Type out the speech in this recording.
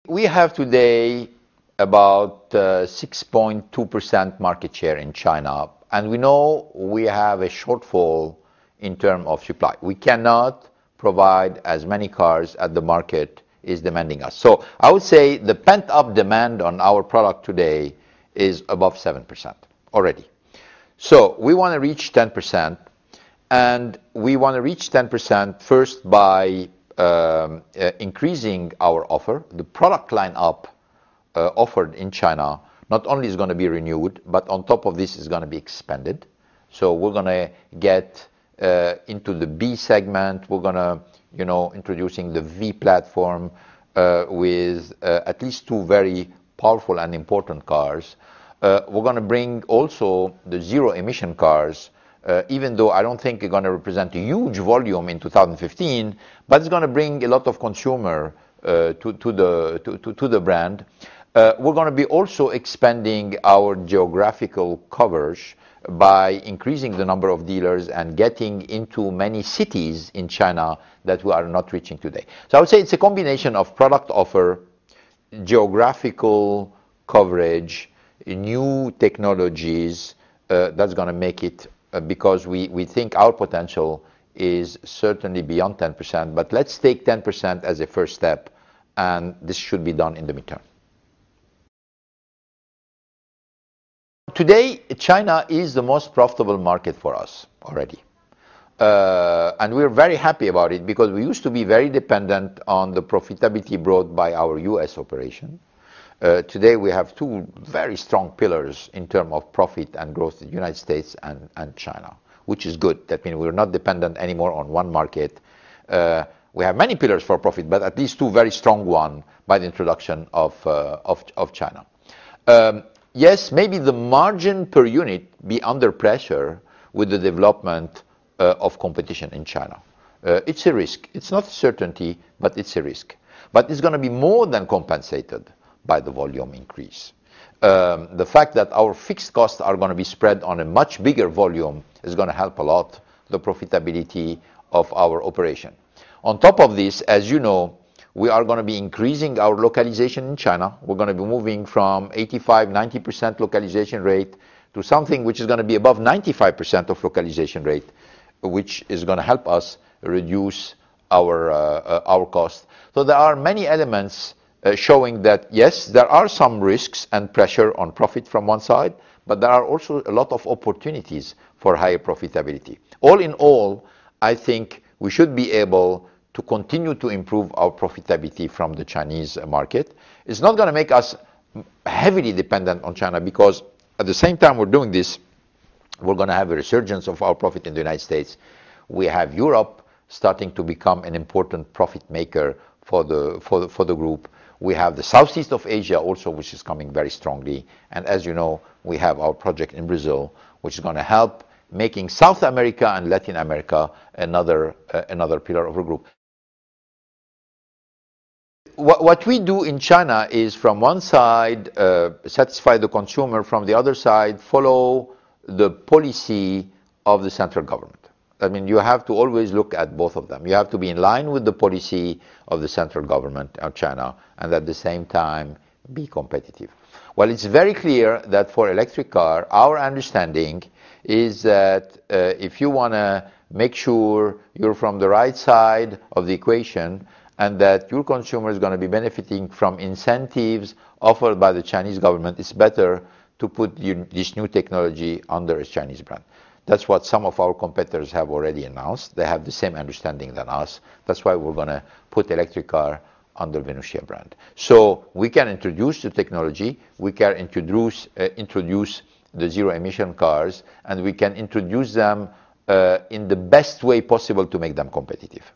We have today about 6.2% market share in China, and we know we have a shortfall in terms of supply. We cannot provide as many cars as the market is demanding us. So I would say the pent-up demand on our product today is above 7% already. So we want to reach 10%, and we want to reach 10% first by increasing our offer. The product lineup offered in China not only is going to be renewed, but on top of this is going to be expanded. So we're going to get into the B segment. We're going to, introducing the V platform with at least two very powerful and important cars. We're going to bring also the zero-emission cars, even though I don't think it's going to represent a huge volume in 2015, but it's going to bring a lot of consumer to the brand. We're going to be also expanding our geographical coverage by increasing the number of dealers and getting into many cities in China that we are not reaching today. So I would say it's a combination of product offer, geographical coverage, new technologies that's going to make it, because we think our potential is certainly beyond 10%, but let's take 10% as a first step, and this should be done in the midterm. Today, China is the most profitable market for us already. And we're very happy about it because we used to be very dependent on the profitability brought by our US operation. Today, we have two very strong pillars in terms of profit and growth in the United States and China, which is good. That means we're not dependent anymore on one market. We have many pillars for profit, but at least two very strong ones by the introduction of China. Yes, maybe the margin per unit be under pressure with the development of competition in China. It's a risk. It's not a certainty, but it's a risk. But it's going to be more than compensated by the volume increase. The fact that our fixed costs are going to be spread on a much bigger volume is going to help a lot the profitability of our operation. On top of this, as you know, we are going to be increasing our localization in China. We're going to be moving from 85-90% localization rate to something which is going to be above 95% of localization rate, which is going to help us reduce our cost. So there are many elements showing that, yes, there are some risks and pressure on profit from one side, but there are also a lot of opportunities for higher profitability. All in all, I think we should be able to continue to improve our profitability from the Chinese market. It's not going to make us heavily dependent on China, because at the same time we're doing this, we're going to have a resurgence of our profit in the United States. We have Europe starting to become an important profit maker for the group. We have the Southeast of Asia also, which is coming very strongly. And as you know, we have our project in Brazil, which is going to help making South America and Latin America another pillar of the group. What we do in China is, from one side, satisfy the consumer, from the other side, follow the policy of the central government. I mean, you have to always look at both of them. You have to be in line with the policy of the central government of China, and at the same time be competitive. Well, it's very clear that for electric car, our understanding is that if you want to make sure you're from the right side of the equation, and that your consumer is going to be benefiting from incentives offered by the Chinese government, it's better to put this new technology under a Chinese brand. That's what some of our competitors have already announced. They have the same understanding than us. That's why we're going to put electric car under Venucia brand. So we can introduce the technology, we can introduce the zero-emission cars, and we can introduce them in the best way possible to make them competitive.